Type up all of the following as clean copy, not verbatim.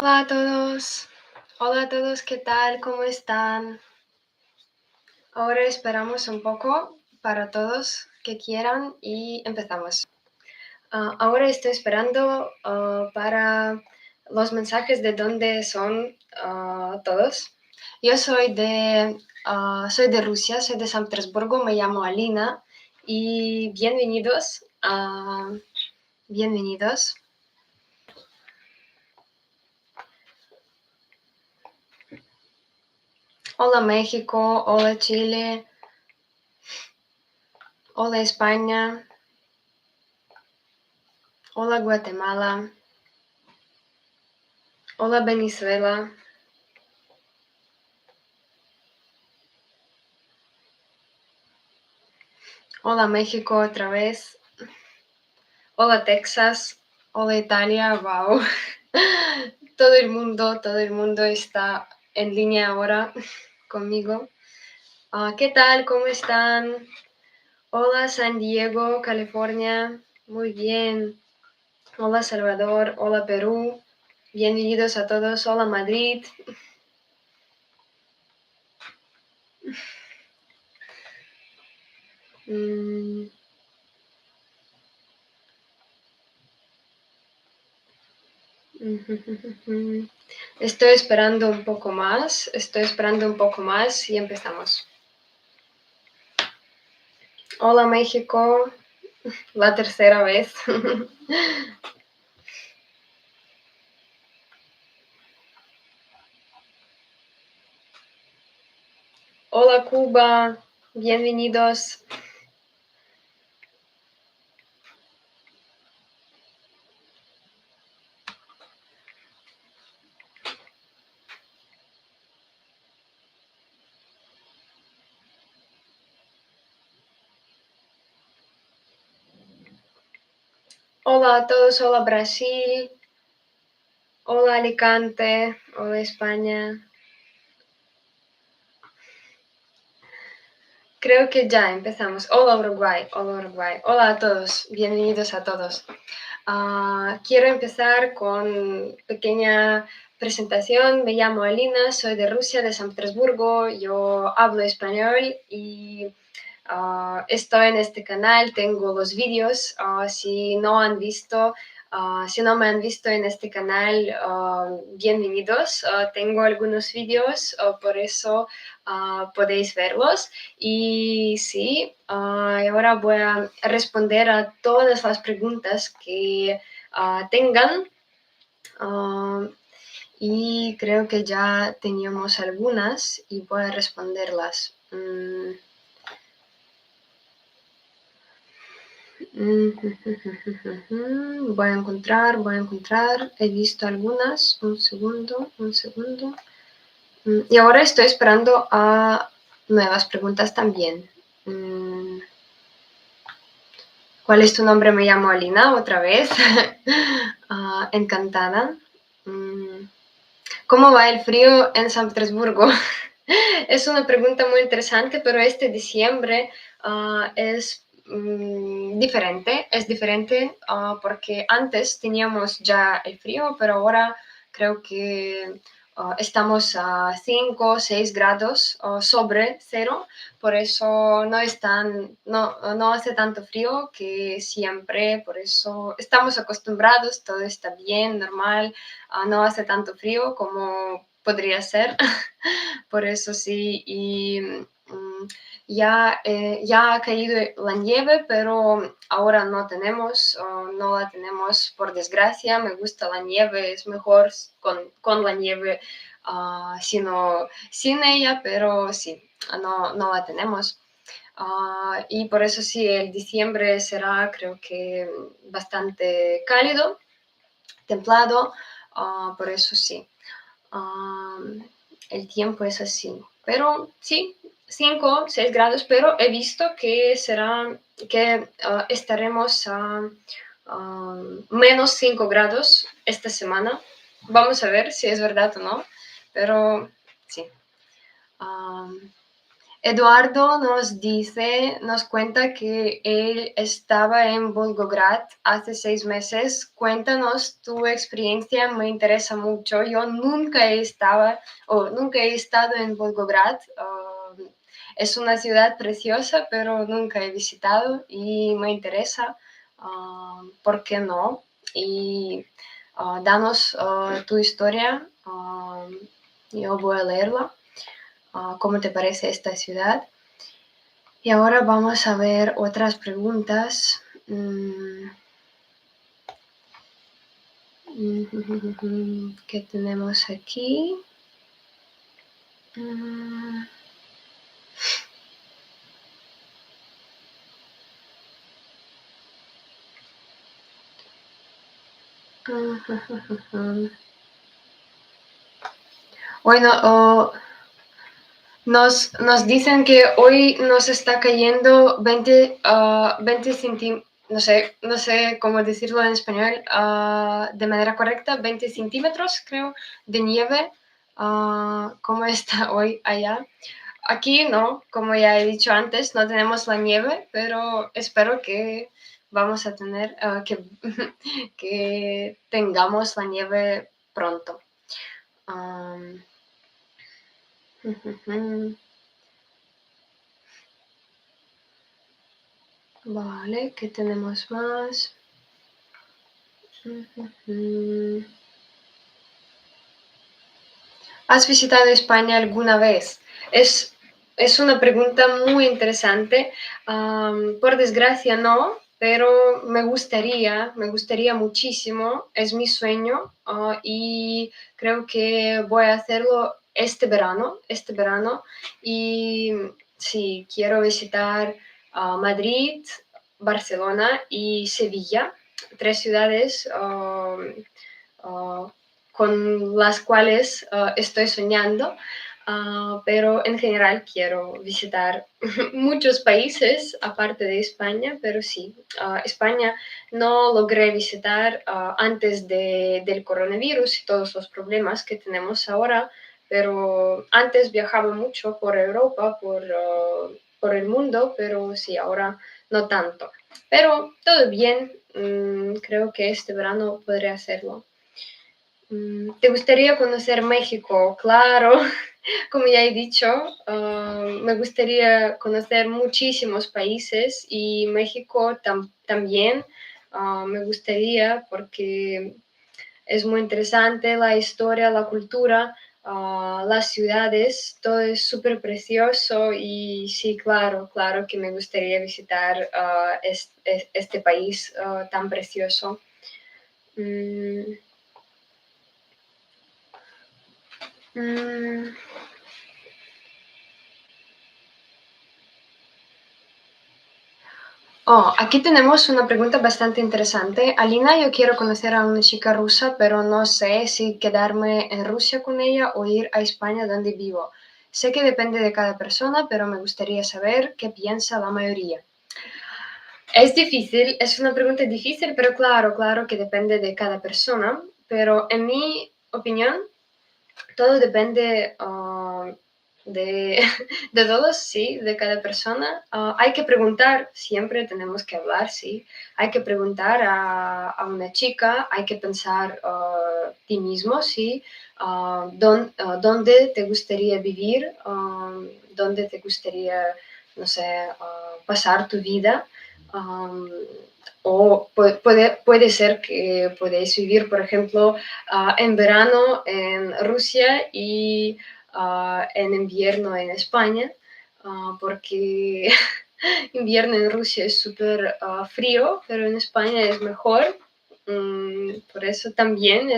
Hola a todos. Hola a todos, ¿qué tal? ¿Cómo están? Ahora esperamos un poco para todos que quieran y empezamos. Ahora estoy esperando para los mensajes de dónde son todos. Yo soy de Rusia, soy de San Petersburgo, me llamo Alina y bienvenidos. Bienvenidos. Hola México, hola Chile, hola España, hola Guatemala, hola Venezuela, hola México otra vez, hola Texas, hola Italia, wow. Todo el mundo está en línea ahora conmigo. ¿Qué tal? ¿Cómo están? Hola San Diego, California, muy bien. Hola Salvador, hola Perú, bienvenidos a todos. Hola Madrid. Estoy esperando un poco más y empezamos. Hola México, la tercera vez. Hola Cuba, bienvenidos. Hola a todos, hola Brasil, hola Alicante, hola España. Creo que ya empezamos. Hola Uruguay, hola a todos, bienvenidos a todos. Quiero empezar con pequeña presentación. Me llamo Alina, soy de Rusia, de San Petersburgo. Yo hablo español y estoy en este canal. Tengo los vídeos. Si no me han visto en este canal, bienvenidos. Tengo algunos vídeos, por eso podéis verlos. Y sí, ahora voy a responder a todas las preguntas que tengan. Y creo que ya teníamos algunas y voy a responderlas. Voy a encontrar. He visto algunas. Un segundo. Y ahora estoy esperando a nuevas preguntas también. ¿Cuál es tu nombre? Me llamo Alina, otra vez. Encantada. ¿Cómo va el frío en San Petersburgo? Es una pregunta muy interesante, pero este diciembre es diferente porque antes teníamos ya el frío, pero ahora creo que estamos a 5 o 6 grados sobre cero, por eso no hace tanto frío que siempre, por eso estamos acostumbrados, todo está bien, normal, no hace tanto frío como podría ser. Por eso sí, y ya ha caído la nieve, pero ahora no la tenemos por desgracia. Me gusta la nieve, es mejor con la nieve, sino sin ella, pero sí, no la tenemos. Y por eso sí, el diciembre será, creo que, bastante cálido, templado, por eso sí. El tiempo es así. Pero sí, 5 6 grados, pero he visto que estaremos a menos 5 grados esta semana. Vamos a ver si es verdad o no, pero sí. Eduardo nos cuenta que él estaba en Volgograd hace 6 meses. Cuéntanos tu experiencia, me interesa mucho. Yo nunca he estado en Volgograd. Es una ciudad preciosa, pero nunca he visitado y me interesa. ¿Por qué no? Y danos tu historia. Yo voy a leerla. ¿Cómo te parece esta ciudad? Y ahora vamos a ver otras preguntas. ¿Qué tenemos aquí? Bueno, nos dicen que hoy nos está cayendo 20 centímetros, no sé cómo decirlo en español de manera correcta, 20 centímetros creo de nieve. ¿Cómo está hoy allá? Aquí no, como ya he dicho antes, no tenemos la nieve, pero espero que vamos a tener, que tengamos la nieve pronto. Vale, ¿qué tenemos más? ¿Has visitado España alguna vez? Es una pregunta muy interesante. Por desgracia no, pero me gustaría muchísimo. Es mi sueño y creo que voy a hacerlo este verano. Y sí, quiero visitar Madrid, Barcelona y Sevilla, 3 ciudades con las cuales estoy soñando, pero en general quiero visitar muchos países aparte de España, pero sí, España no logré visitar antes del coronavirus y todos los problemas que tenemos ahora, pero antes viajaba mucho por Europa, por el mundo, pero sí, ahora no tanto. Pero todo bien, creo que este verano podré hacerlo. ¿Te gustaría conocer México? Claro, como ya he dicho, me gustaría conocer muchísimos países y México también me gustaría porque es muy interesante la historia, la cultura, las ciudades, todo es súper precioso y sí, claro que me gustaría visitar este país tan precioso. Aquí tenemos una pregunta bastante interesante. Alina, yo quiero conocer a una chica rusa, pero no sé si quedarme en Rusia con ella o ir a España donde vivo. Sé que depende de cada persona, pero me gustaría saber qué piensa la mayoría. Es difícil, es una pregunta difícil, pero claro que depende de cada persona. Pero en mi opinión, todo depende de, de todos, sí, de cada persona. Hay que preguntar, siempre tenemos que hablar, sí. Hay que preguntar a una chica, hay que pensar ti mismo, sí. ¿Dónde te gustaría vivir? ¿Dónde te gustaría, no sé, pasar tu vida? O puede ser que podéis vivir, por ejemplo, en verano en Rusia y en invierno en España, porque invierno en Rusia es súper frío, pero en España es mejor. Por eso también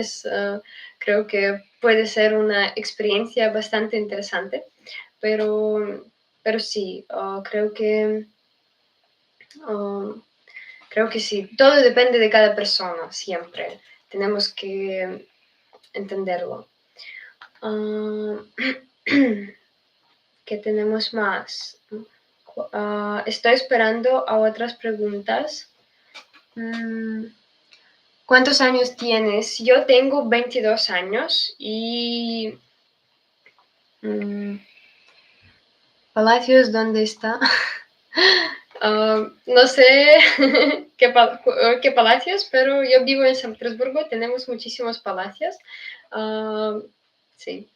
creo que puede ser una experiencia bastante interesante, pero sí, creo que sí, todo depende de cada persona, siempre. Tenemos que entenderlo. ¿Qué tenemos más? Estoy esperando a otras preguntas. ¿Cuántos años tienes? Yo tengo 22 años y Palacios, ¿dónde está? No sé qué palacios, pero yo vivo en San Petersburgo, tenemos muchísimos palacios. Sí.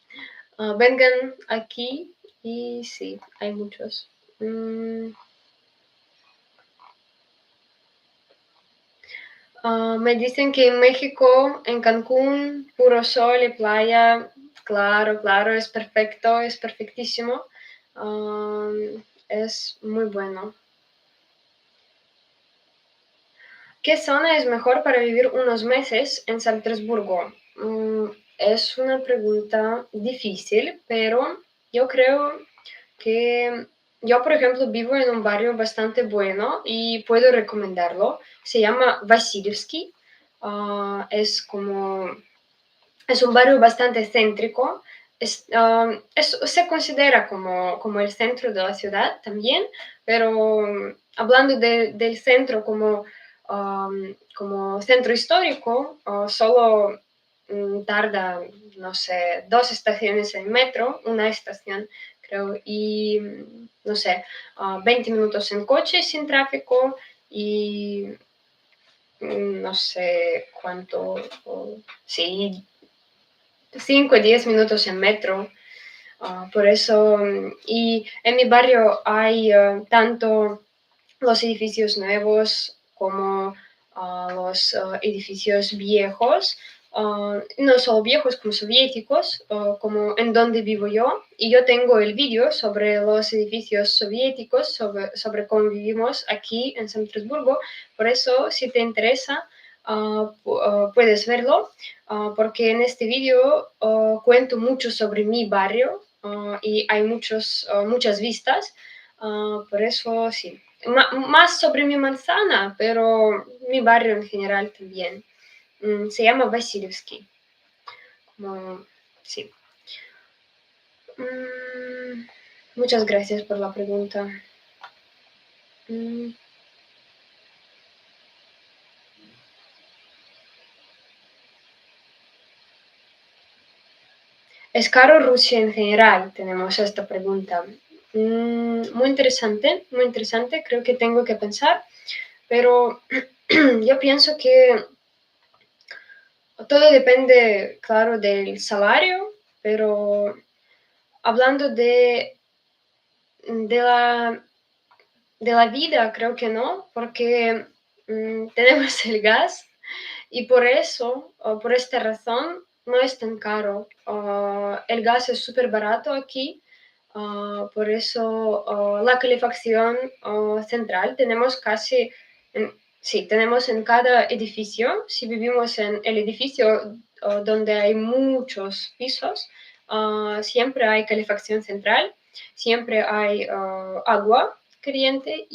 Vengan aquí y sí, hay muchos. Me dicen que en México, en Cancún, puro sol y playa. Claro, claro, es perfecto, es perfectísimo. Es muy bueno. ¿Qué zona es mejor para vivir unos meses en San Petersburgo? Es una pregunta difícil, pero yo creo que yo, por ejemplo, vivo en un barrio bastante bueno y puedo recomendarlo. Se llama Vasilievsky. Es un barrio bastante céntrico. Se considera como el centro de la ciudad también, pero hablando del centro como centro histórico, solo tarda, no sé, 2 estaciones en metro, una estación creo, y no sé, 20 minutos en coche sin tráfico y no sé cuánto, sí, 5 o 10 minutos en metro. Por eso, y en mi barrio hay tanto los edificios nuevos como los edificios viejos, no solo viejos como soviéticos, como en donde vivo yo. Y yo tengo el vídeo sobre los edificios soviéticos, sobre cómo vivimos aquí en San Petersburgo. Por eso, si te interesa, puedes verlo, porque en este vídeo cuento mucho sobre mi barrio y hay muchas vistas. Por eso, sí. Más sobre mi manzana, pero mi barrio en general también. Se llama Vasilievsky. Sí. Muchas gracias por la pregunta. Mm, ¿Es caro Rusia en general? Tenemos esta pregunta. Muy interesante. Creo que tengo que pensar, pero yo pienso que todo depende, claro, del salario, pero hablando de la, de la vida, creo que no, porque tenemos el gas y por eso, o por esta razón, no es tan caro. El gas es súper barato aquí, por eso la calefacción central tenemos sí, tenemos en cada edificio. Si vivimos en el edificio donde hay muchos pisos, siempre hay calefacción central, siempre hay agua caliente,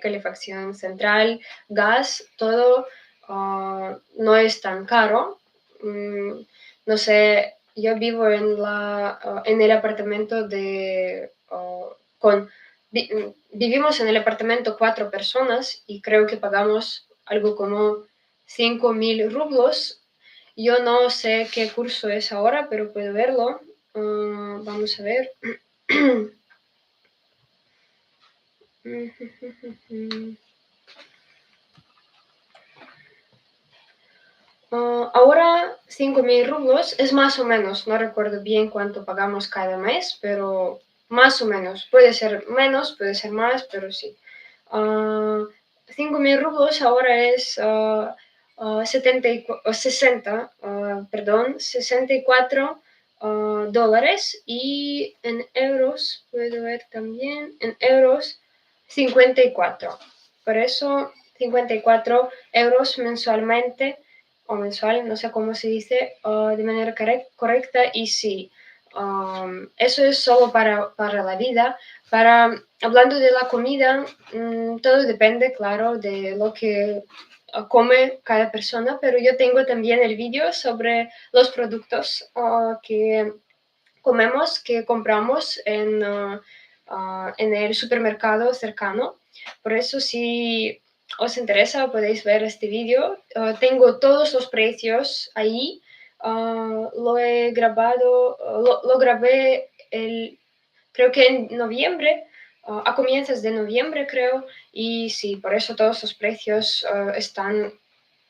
calefacción central, gas, todo no es tan caro. No sé, yo vivo en el apartamento vivimos en el apartamento 4 personas y creo que pagamos algo como 5.000 rublos. Yo no sé qué curso es ahora, pero puedo verlo. Vamos a ver. Ahora 5.000 rublos es más o menos, no recuerdo bien cuánto pagamos cada mes, pero más o menos. Puede ser menos, puede ser más, pero sí. 5.000 rublos ahora es 64 dólares y en euros, puedo ver también, en euros 54. Por eso 54 euros mensualmente o mensual, no sé cómo se dice, de manera correcta y sí. Eso es solo para la vida. Hablando de la comida, todo depende, claro, de lo que come cada persona, pero yo tengo también el vídeo sobre los productos que comemos, que compramos en el supermercado cercano. Por eso, si os interesa, podéis ver este vídeo. Tengo todos los precios ahí. Lo grabé creo que en noviembre, a comienzos de noviembre creo, y sí, por eso todos los precios están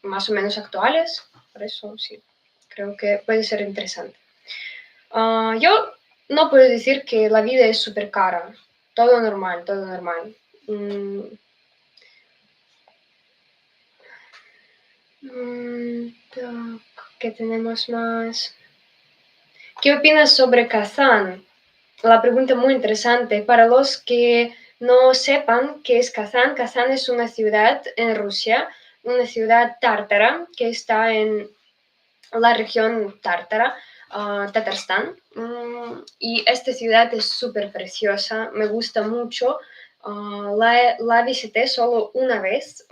más o menos actuales, por eso sí, creo que puede ser interesante. Yo no puedo decir que la vida es súper cara, todo normal, todo normal. ¿Qué tenemos más? ¿Qué opinas sobre Kazán? La pregunta muy interesante. Para los que no sepan qué es Kazán, Kazán es una ciudad en Rusia, una ciudad tártara que está en la región tártara, Tatarstán. Y esta ciudad es súper preciosa, me gusta mucho. La visité solo una vez,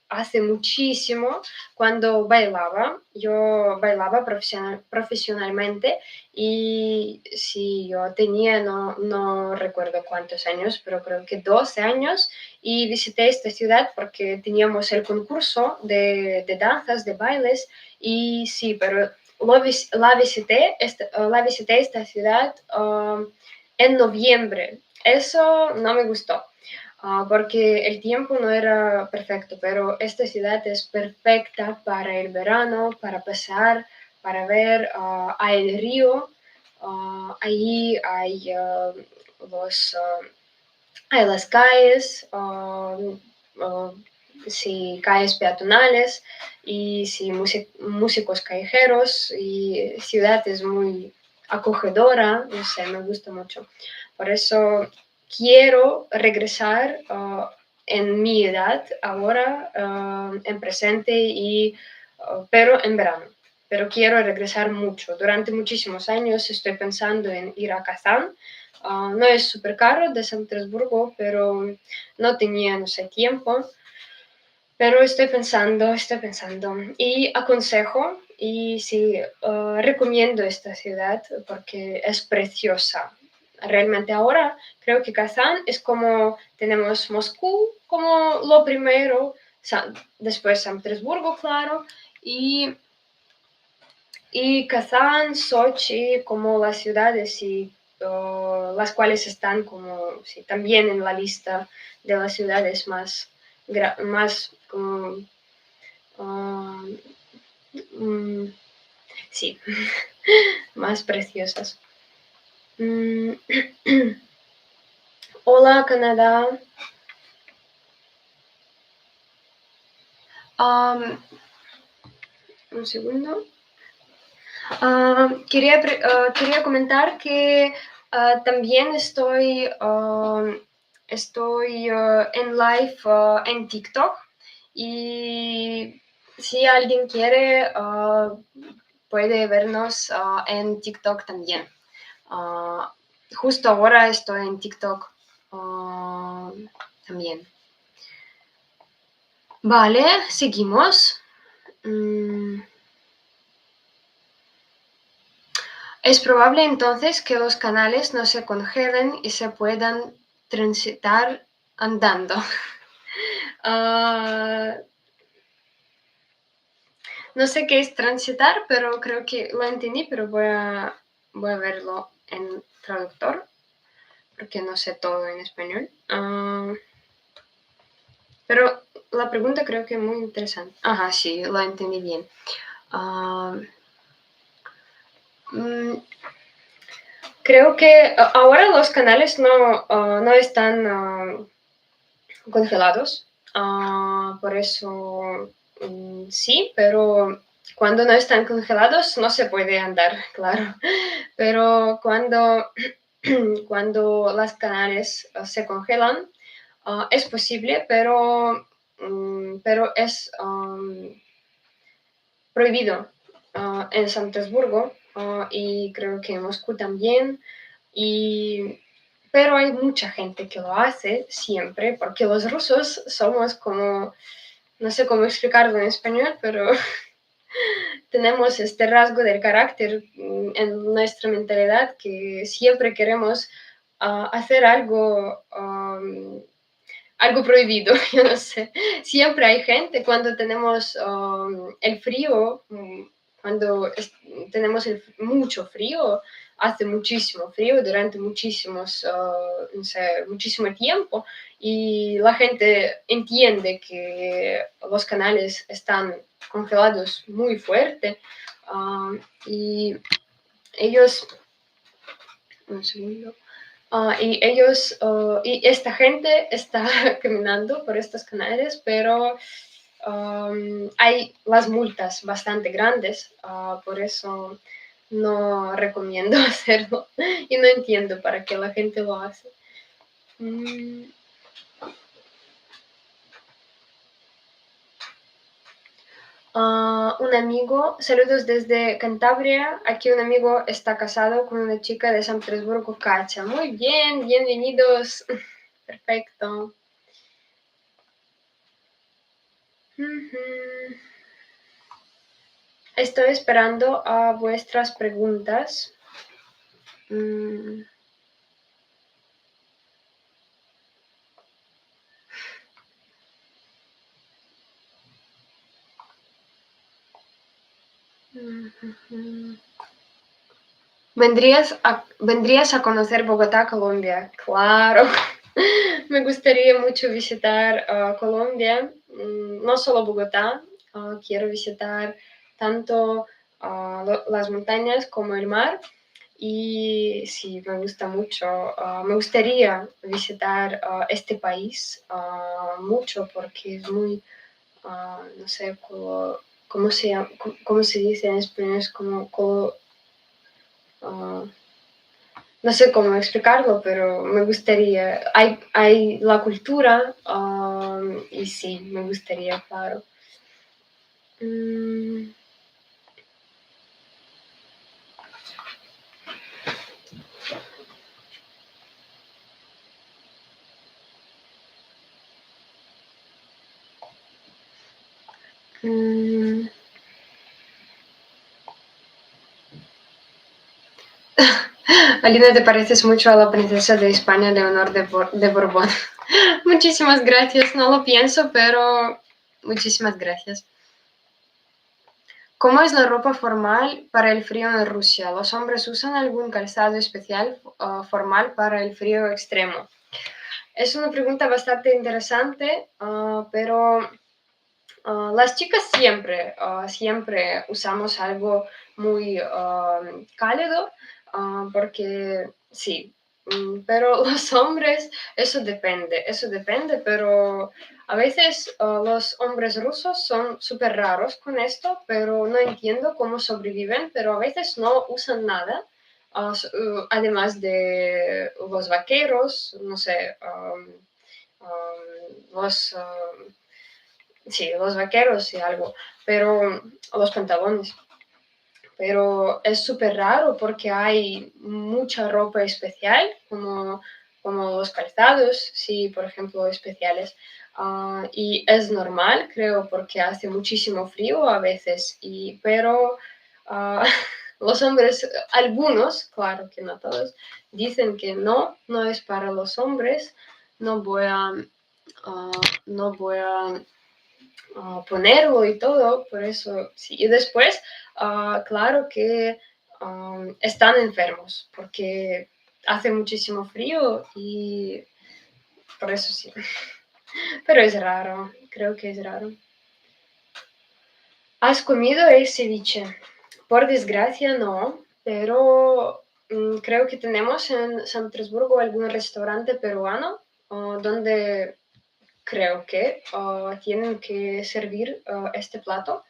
hace muchísimo, cuando bailaba. Yo bailaba profesionalmente y sí, yo tenía, no recuerdo cuántos años, pero creo que 12 años y visité esta ciudad porque teníamos el concurso de danzas, de bailes y sí, pero la visité esta ciudad en noviembre. Eso no me gustó, porque el tiempo no era perfecto, pero esta ciudad es perfecta para el verano, para pasar, para ver. Hay el río, ahí hay, hay las calles, sí, calles peatonales y sí, músicos callejeros y ciudad es muy acogedora, no sé, me gusta mucho. Por eso quiero regresar en mi edad ahora, en presente, pero en verano. Pero quiero regresar mucho. Durante muchísimos años estoy pensando en ir a Kazán. No es súper caro de San Petersburgo, pero no tenía, no sé, tiempo. Pero estoy pensando. Y aconsejo y sí, recomiendo esta ciudad porque es preciosa. Realmente ahora creo que Kazán es como, tenemos Moscú como lo primero, después San Petersburgo, claro, y Kazán, Sochi como las ciudades las cuales están como también en la lista de las ciudades más como, uh, sí, más preciosas. Hola, Canadá. Un segundo. Quería comentar que también estoy en live en TikTok y si alguien quiere puede vernos en TikTok también. Justo ahora estoy en TikTok también. Vale, seguimos. Es probable entonces que los canales no se congelen y se puedan transitar andando. No sé qué es transitar, pero creo que lo entendí, pero voy a verlo en traductor, porque no sé todo en español. Pero la pregunta creo que es muy interesante. Ajá, sí, lo entendí bien. Creo que ahora los canales no están congelados, por eso sí, pero cuando no están congelados no se puede andar, claro. Pero cuando las canales se congelan, es posible, pero es prohibido en San Petersburgo y creo que en Moscú también. Pero hay mucha gente que lo hace siempre, porque los rusos somos como, no sé cómo explicarlo en español, pero tenemos este rasgo del carácter en nuestra mentalidad que siempre queremos hacer algo prohibido, yo no sé. Siempre hay gente cuando tenemos el frío, cuando tenemos mucho frío, hace muchísimo frío durante muchísimos, no sé, muchísimo tiempo y la gente entiende que los canales están congelados muy fuerte y ellos, un segundo, y esta gente está caminando por estos canales, pero hay las multas bastante grandes, por eso no recomiendo hacerlo y no entiendo para qué la gente lo hace. Un amigo, saludos desde Cantabria. Aquí un amigo está casado con una chica de San Petersburgo, Kacha. Muy bien, bienvenidos. Perfecto. Estoy esperando a vuestras preguntas. ¿Vendrías a conocer Bogotá, Colombia? Claro. Me gustaría mucho visitar Colombia, no solo Bogotá, quiero visitar tanto las montañas como el mar. Y sí, me gusta mucho. Me gustaría visitar este país mucho porque es muy, no sé, cómo se dice en español, es como no sé cómo explicarlo, pero me gustaría. Hay la cultura y sí, me gustaría, claro. Alina, te pareces mucho a la princesa de España, Leonor de Borbón. Muchísimas gracias, no lo pienso, pero muchísimas gracias. ¿Cómo es la ropa formal para el frío en Rusia? ¿Los hombres usan algún calzado especial formal para el frío extremo? Es una pregunta bastante interesante, pero las chicas siempre usamos algo muy cálido, porque sí, pero los hombres, eso depende, pero a veces los hombres rusos son súper raros con esto, pero no entiendo cómo sobreviven, pero a veces no usan nada. Además de los vaqueros, no sé, los sí, los vaqueros y algo, pero los pantalones. Pero es súper raro porque hay mucha ropa especial, como los calzados, sí, por ejemplo, especiales. Y es normal, creo, porque hace muchísimo frío a veces, pero los hombres, algunos, claro que no todos, dicen que no es para los hombres, no voy a, no voy a ponerlo y todo, por eso sí. Y después, claro que están enfermos porque hace muchísimo frío y por eso sí. Pero es raro, creo que es raro. ¿Has comido el ceviche? Por desgracia no, pero creo que tenemos en San Petersburgo algún restaurante peruano donde creo que tienen que servir este plato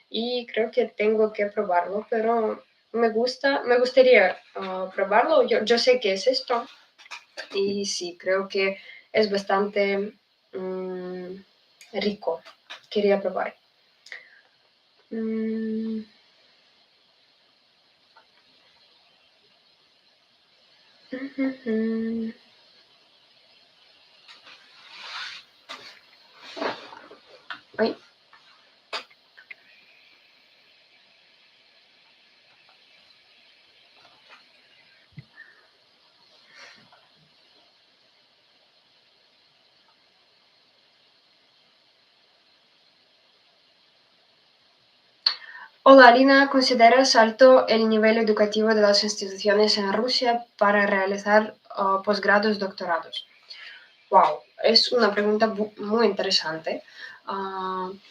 y creo que tengo que probarlo, pero me gustaría probarlo. Yo sé qué es esto y sí, creo que es bastante rico. Quería probar. Ay. Hola, Alina, ¿consideras alto el nivel educativo de las instituciones en Rusia para realizar posgrados, doctorados? Wow, es una pregunta muy interesante,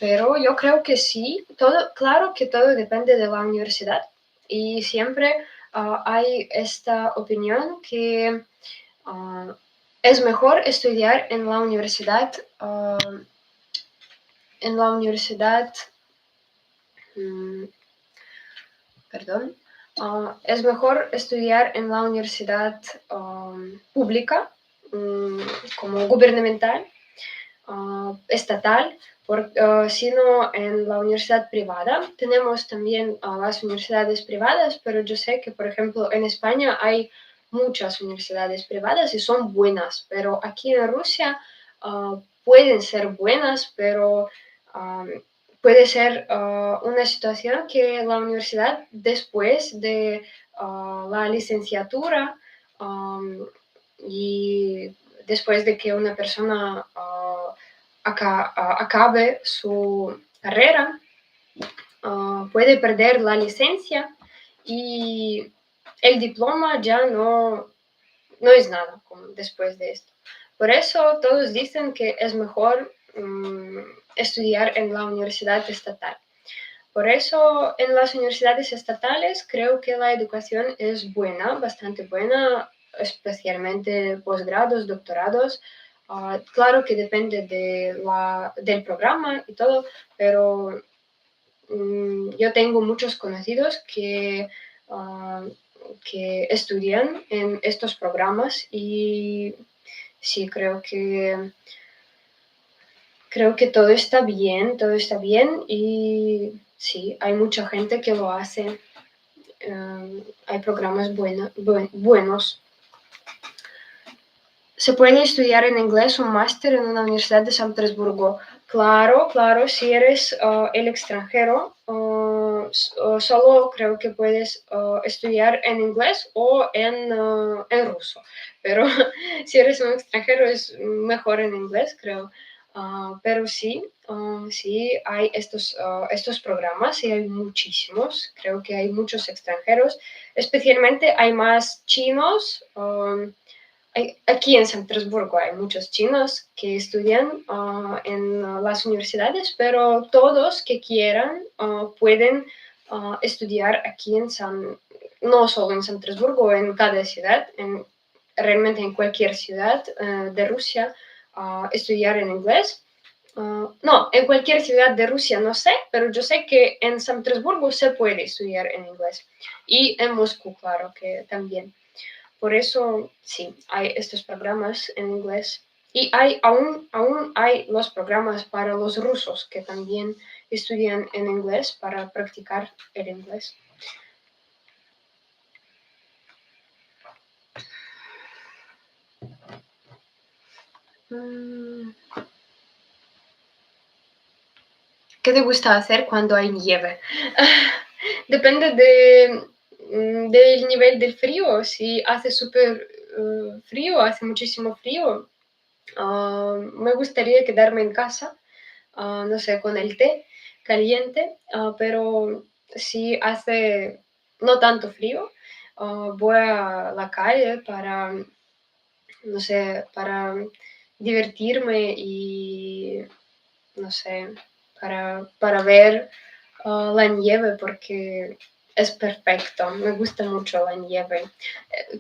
pero yo creo que sí. Claro que todo depende de la universidad y siempre hay esta opinión que es mejor estudiar en la universidad, mm, perdón, es mejor estudiar en la universidad pública, mm, como gubernamental, estatal, sino en la universidad privada. Tenemos también las universidades privadas, pero yo sé que, por ejemplo, en España hay muchas universidades privadas y son buenas, pero aquí en Rusia pueden ser buenas, pero puede ser una situación que la universidad, después de la licenciatura y después de que una persona acabe su carrera, puede perder la licencia y el diploma ya no es nada después de esto. Por eso todos dicen que es mejor estudiar en la universidad estatal. Por eso en las universidades estatales creo que la educación es buena, bastante buena, especialmente posgrados, doctorados. Claro que depende del programa y todo, pero yo tengo muchos conocidos que estudian en estos programas y sí, creo que todo está bien y sí, hay mucha gente que lo hace. Hay programas buenos. ¿Se puede estudiar en inglés un máster en una universidad de San Petersburgo? Claro, claro, si eres el extranjero, solo creo que puedes estudiar en inglés o en ruso, pero si eres un extranjero es mejor en inglés, creo. Pero sí, sí hay estos programas y hay muchísimos, creo que hay muchos extranjeros, especialmente hay más chinos. Aquí en San Petersburgo hay muchos chinos que estudian en las universidades, pero todos que quieran pueden estudiar aquí no solo en San Petersburgo, en cada ciudad, realmente en cualquier ciudad de Rusia, estudiar en inglés. No, en cualquier ciudad de Rusia no sé, pero yo sé que en San Petersburgo se puede estudiar en inglés. Y en Moscú, claro que también. Por eso, sí, hay estos programas en inglés. Y aún hay los programas para los rusos que también estudian en inglés para practicar el inglés. ¿Qué te gusta hacer cuando hay nieve? Depende del nivel del frío. Si hace súper frío, hace muchísimo frío, me gustaría quedarme en casa, no sé, con el té caliente, pero si hace no tanto frío, voy a la calle no sé, para divertirme y, no sé, para ver la nieve porque es perfecto, me gusta mucho la nieve.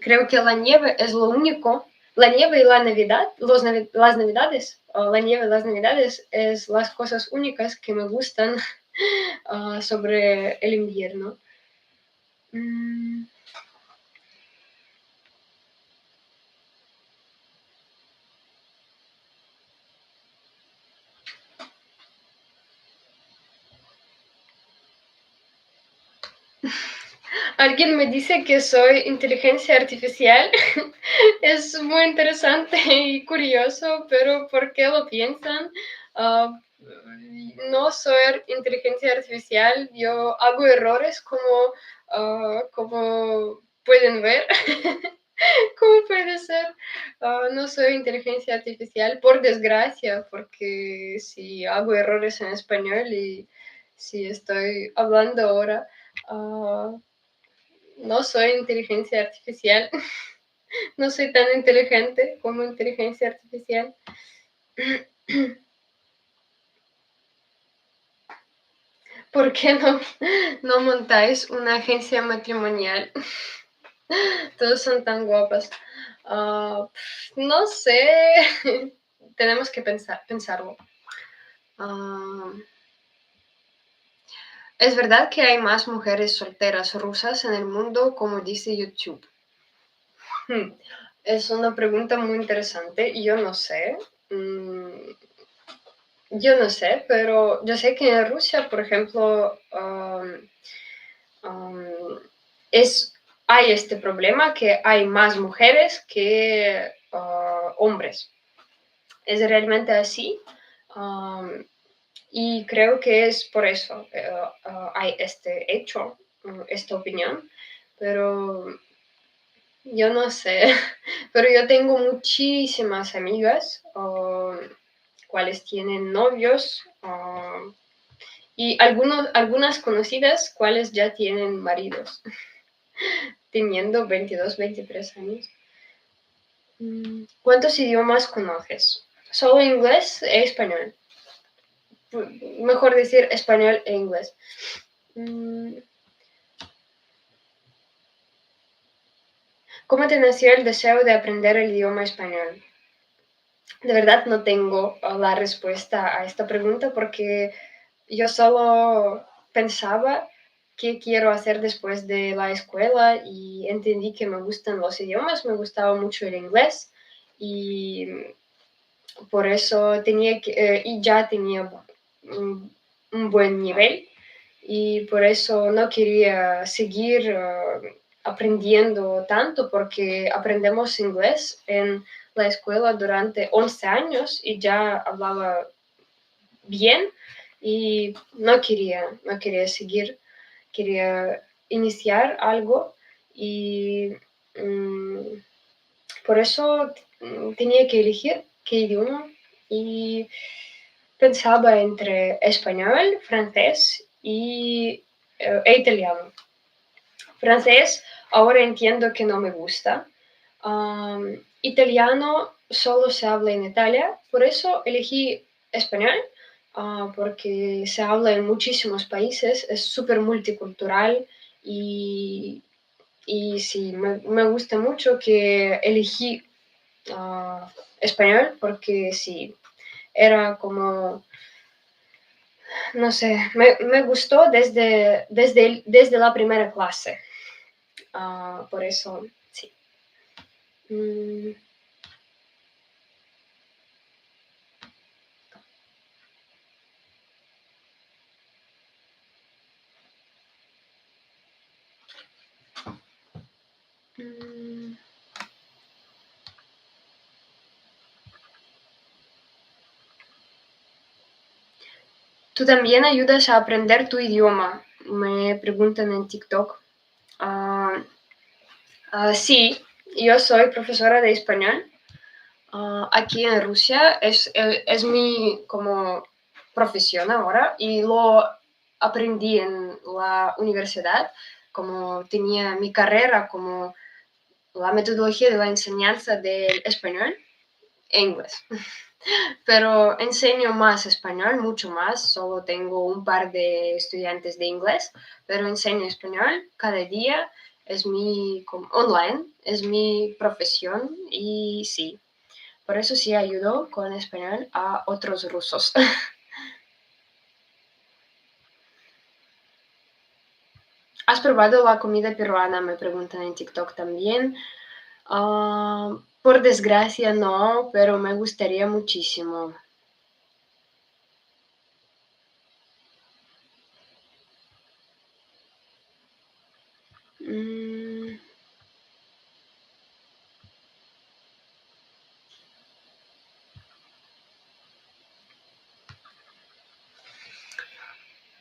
Creo que la nieve es lo único, la nieve y la Navidad, las Navidades, la nieve y las Navidades es las cosas únicas que me gustan sobre el invierno. Mm. Alguien me dice que soy inteligencia artificial. Es muy interesante y curioso, pero ¿por qué lo piensan? Uh, no soy inteligencia artificial, yo hago errores como pueden ver. ¿Cómo puede ser? No soy inteligencia artificial, por desgracia, porque si hago errores en español Sí, estoy hablando ahora. No soy inteligencia artificial. No soy tan inteligente como inteligencia artificial. ¿Por qué no montáis una agencia matrimonial? Todos son tan guapas. No sé. Tenemos que pensarlo. ¿Es verdad que hay más mujeres solteras rusas en el mundo, como dice YouTube? Es una pregunta muy interesante. Yo no sé. Yo no sé, pero yo sé que en Rusia, por ejemplo, hay este problema que hay más mujeres que hombres. Es realmente así. Y creo que es por eso hay este hecho, esta opinión, pero yo no sé, pero yo tengo muchísimas amigas cuales tienen novios y algunas conocidas cuales ya tienen maridos, teniendo 22, 23 años. ¿Cuántos idiomas conoces? Solo inglés e español. Mejor decir español e inglés. ¿Cómo te nació el deseo de aprender el idioma español? De verdad no tengo la respuesta a esta pregunta porque yo solo pensaba qué quiero hacer después de la escuela y entendí que me gustan los idiomas, me gustaba mucho el inglés y por eso y ya tenía un buen nivel y por eso no quería seguir aprendiendo tanto porque aprendemos inglés en la escuela durante 11 años y ya hablaba bien y no quería seguir, quería iniciar algo y por eso tenía que elegir qué idioma y pensaba entre español, francés e italiano. Francés ahora entiendo que no me gusta. Italiano solo se habla en Italia, por eso elegí español, porque se habla en muchísimos países, es súper multicultural y sí, me gusta mucho que elegí español porque sí, era como, no sé, me gustó desde la primera clase. Por eso, sí. ¿Tú también ayudas a aprender tu idioma? Me preguntan en TikTok. Sí, yo soy profesora de español. Aquí en Rusia es mi como profesión ahora y lo aprendí en la universidad, como tenía mi carrera como la metodología de la enseñanza del español e inglés. Pero enseño más español, mucho más, solo tengo un par de estudiantes de inglés, pero enseño español cada día, es online, es mi profesión y sí, por eso sí ayudo con español a otros rusos. ¿Has probado la comida peruana? Me preguntan en TikTok también. Por desgracia no, pero me gustaría muchísimo.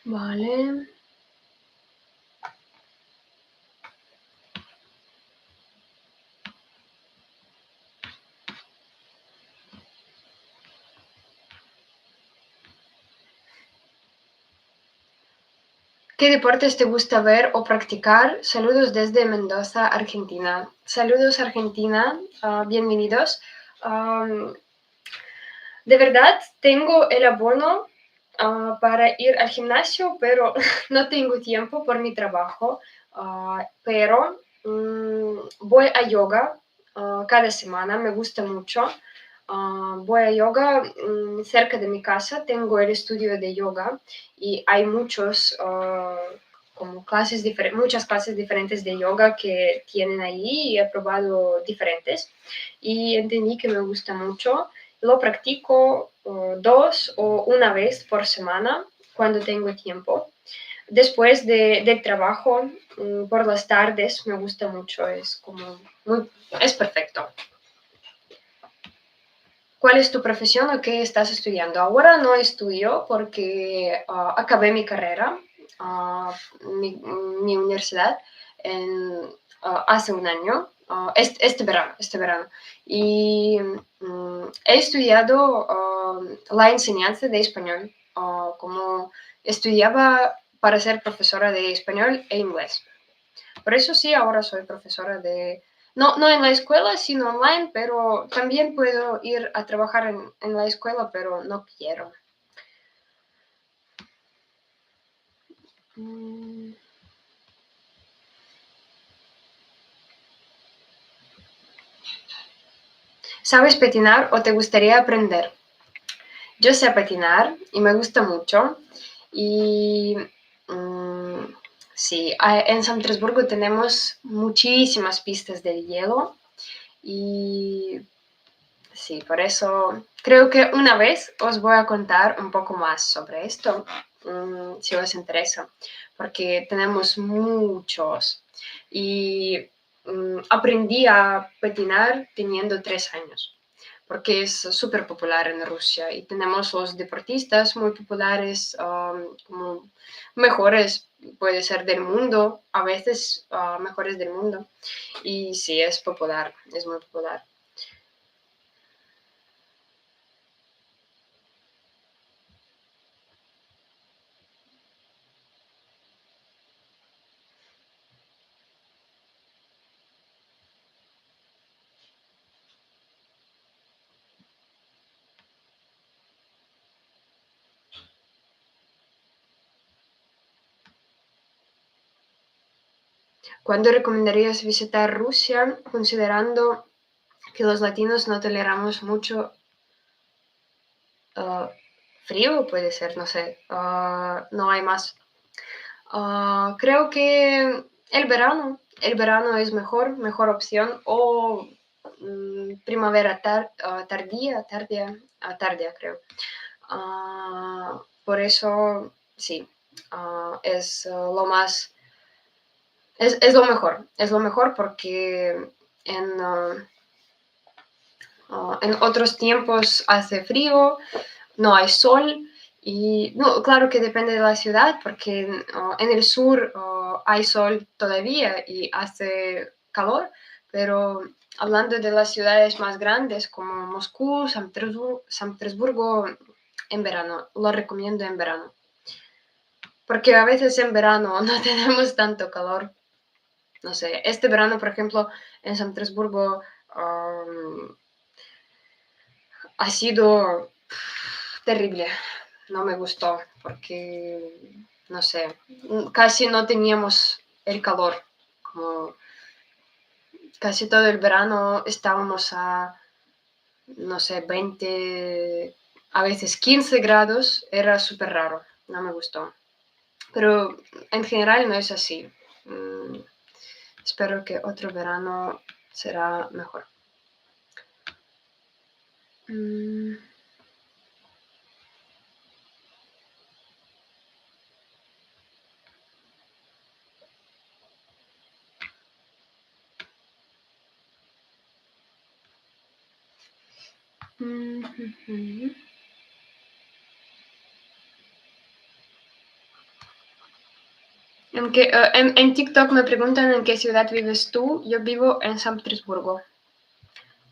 Vale. ¿Qué deportes te gusta ver o practicar? Saludos desde Mendoza, Argentina. Saludos, Argentina. Bienvenidos. De verdad, tengo el abono para ir al gimnasio, pero no tengo tiempo por mi trabajo. Pero voy a yoga cada semana, me gusta mucho. Voy a yoga cerca de mi casa, tengo el estudio de yoga y hay como muchas clases diferentes de yoga que tienen ahí y he probado diferentes y entendí que me gusta mucho. Lo practico 2 o 1 vez por semana cuando tengo tiempo. Después del trabajo, por las tardes, me gusta mucho, es perfecto. ¿Cuál es tu profesión o qué estás estudiando? Ahora no estudio porque acabé mi carrera, uh, mi universidad, hace un año, este verano. Y he estudiado la enseñanza de español, como estudiaba para ser profesora de español e inglés. Por eso sí, ahora soy profesora no en la escuela, sino online, pero también puedo ir a trabajar en la escuela, pero no quiero. ¿Sabes patinar o te gustaría aprender? Yo sé patinar y me gusta mucho. Y sí, en San Petersburgo tenemos muchísimas pistas de hielo y sí, por eso creo que una vez os voy a contar un poco más sobre esto, si os interesa, porque tenemos muchos. Y aprendí a patinar teniendo 3 años, porque es súper popular en Rusia y tenemos los deportistas muy populares, como mejores, puede ser del mundo, a veces mejores del mundo. Y sí, es popular, es muy popular. ¿Cuándo recomendarías visitar Rusia, considerando que los latinos no toleramos mucho frío? Puede ser, no sé, no hay más. Creo que el verano es mejor opción, o primavera tardía, creo. Por eso, sí, es lo más. Es lo mejor porque en otros tiempos hace frío, no hay sol y no, claro que depende de la ciudad porque en el sur hay sol todavía y hace calor, pero hablando de las ciudades más grandes como Moscú, San Petersburgo, en verano, lo recomiendo en verano. Porque a veces en verano no tenemos tanto calor. No sé, este verano, por ejemplo, en San Petersburgo ha sido terrible. No me gustó porque, no sé, casi no teníamos el calor. Como casi todo el verano estábamos a, no sé, 20, a veces 15 grados. Era súper raro, no me gustó. Pero en general no es así. Espero que otro verano será mejor. En TikTok me preguntan en qué ciudad vives tú. Yo vivo en San Petersburgo,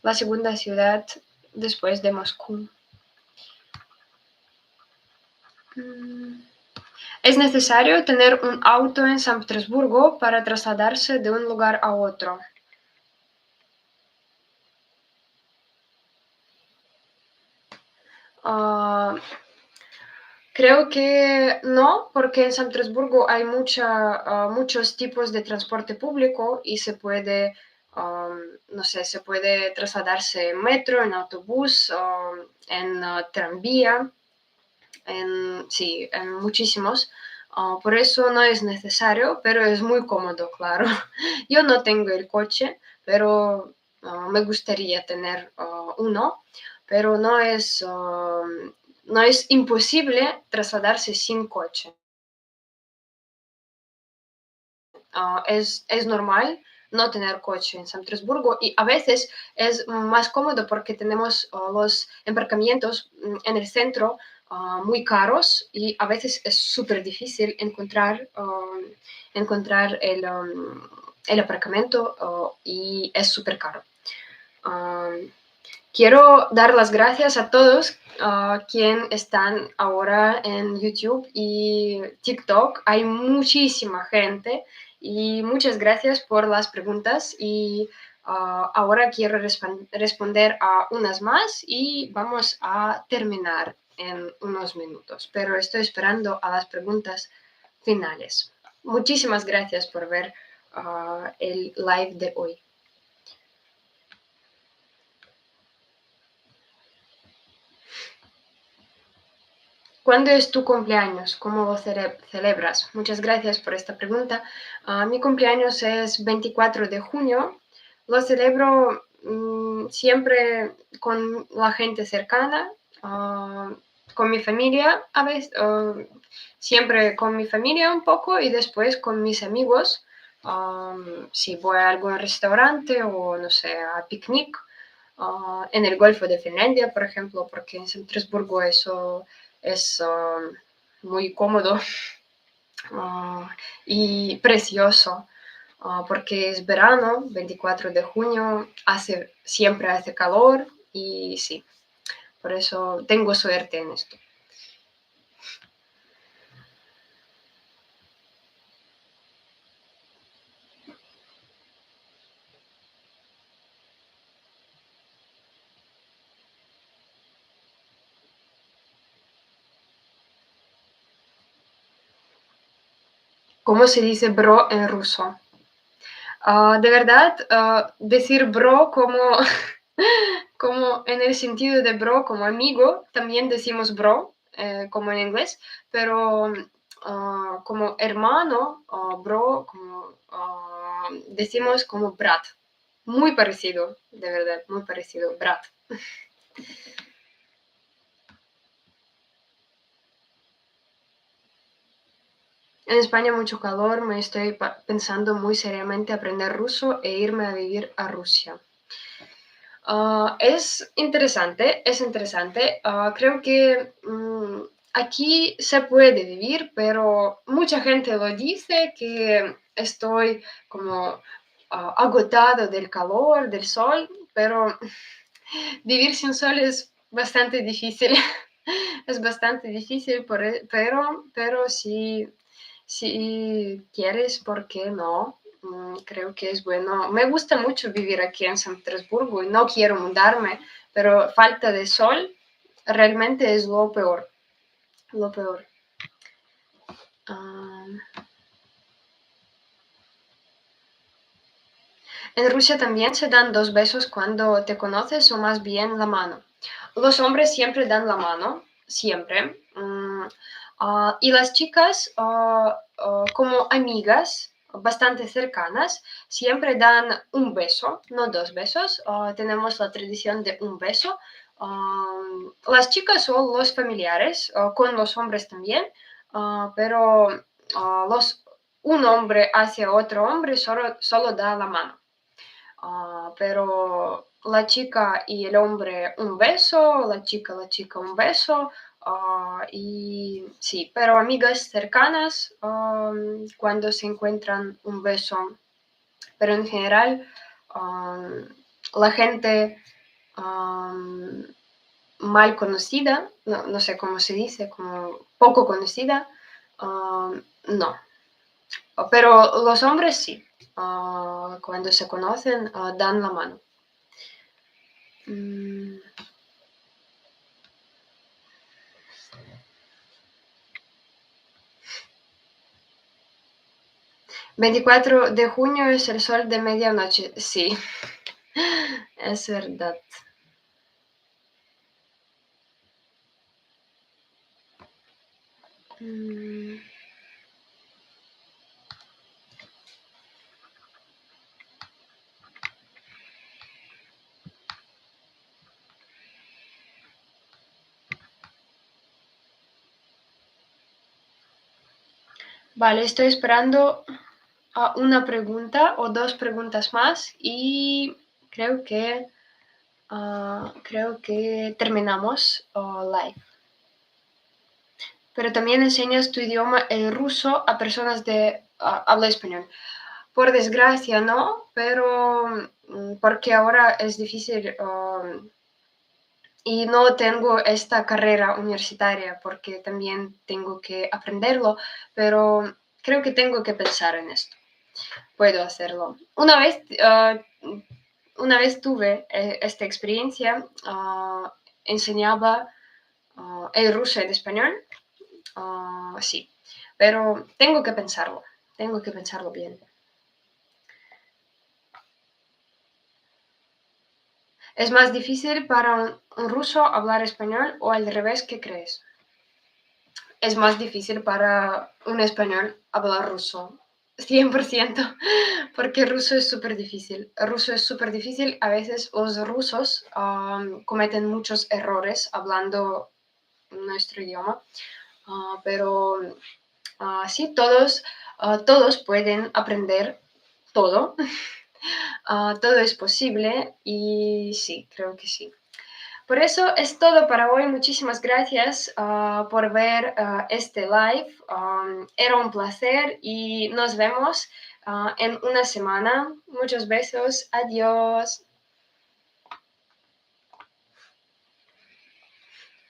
la segunda ciudad después de Moscú. ¿Es necesario tener un auto en San Petersburgo para trasladarse de un lugar a otro? Ah, creo que no, porque en San Petersburgo hay muchos tipos de transporte público y se puede, no sé, se puede trasladarse en metro, en autobús, en tranvía, sí, en muchísimos. Por eso no es necesario, pero es muy cómodo, claro. Yo no tengo el coche, pero me gustaría tener uno, pero no es imposible trasladarse sin coche. Es normal no tener coche en San Petersburgo y a veces es más cómodo porque tenemos los embarcamientos en el centro muy caros y a veces es súper difícil encontrar el aparcamiento y es súper caro. Um, Quiero dar las gracias a todos quienes están ahora en YouTube y TikTok. Hay muchísima gente y muchas gracias por las preguntas y ahora quiero responder a unas más y vamos a terminar en unos minutos, pero estoy esperando a las preguntas finales. Muchísimas gracias por ver el live de hoy. ¿Cuándo es tu cumpleaños? ¿Cómo lo celebras? Muchas gracias por esta pregunta. Mi cumpleaños es 24 de junio. Lo celebro siempre con la gente cercana, con mi familia, a veces, siempre con mi familia un poco y después con mis amigos. Si voy a algún restaurante o, no sé, a picnic. En el Golfo de Finlandia, por ejemplo, porque en San Petersburgo eso es muy cómodo y precioso, porque es verano, 24 de junio, siempre hace calor y sí, por eso tengo suerte en esto. ¿Cómo se dice bro en ruso? De verdad, decir bro como, como en el sentido de bro, como amigo, también decimos bro, como en inglés, pero como hermano, bro, como, decimos como brat. Muy parecido, de verdad, muy parecido, brat. En España mucho calor, me estoy pensando muy seriamente aprender ruso e irme a vivir a Rusia. Es interesante, es interesante. Creo que aquí se puede vivir, pero mucha gente lo dice que estoy como agotado del calor, del sol, pero vivir sin sol es bastante difícil. Es bastante difícil, pero si quieres, ¿por qué no? Creo que es bueno. Me gusta mucho vivir aquí en San Petersburgo y no quiero mudarme, pero falta de sol realmente es lo peor. Lo peor. Um, en Rusia también se dan dos besos cuando te conoces o más bien la mano. Los hombres siempre dan la mano, siempre. Y las chicas, como amigas bastante cercanas, siempre dan un beso, no dos besos. Tenemos la tradición de un beso. Las chicas son los familiares, con los hombres también, pero un hombre hacia otro hombre solo da la mano. Pero la chica y el hombre un beso, la chica un beso, y sí, pero amigas cercanas cuando se encuentran un beso, pero en general la gente um, mal conocida, no sé cómo se dice, como poco conocida, No, pero los hombres sí. Cuando se conocen, dan la mano. 24 de junio es el sol de medianoche. Sí, es verdad. Vale, estoy esperando una pregunta o dos preguntas más y creo que terminamos live. Pero también enseñas tu idioma, el ruso, a personas de habla español. Por desgracia, no, pero porque ahora es difícil y no tengo esta carrera universitaria porque también tengo que aprenderlo, pero creo que tengo que pensar en esto. Puedo hacerlo. Una vez tuve esta experiencia, enseñaba el ruso y el español, sí, pero tengo que pensarlo bien. ¿Es más difícil para un ruso hablar español o al revés? ¿Qué crees? Es más difícil para un español hablar ruso. 100%, porque ruso es súper difícil. Ruso es súper difícil. A veces los rusos cometen muchos errores hablando nuestro idioma, pero sí, todos pueden aprender todo. Todo es posible y sí, creo que sí. Por eso es todo para hoy. Muchísimas gracias por ver este live. Era un placer y nos vemos en una semana. Muchos besos. Adiós.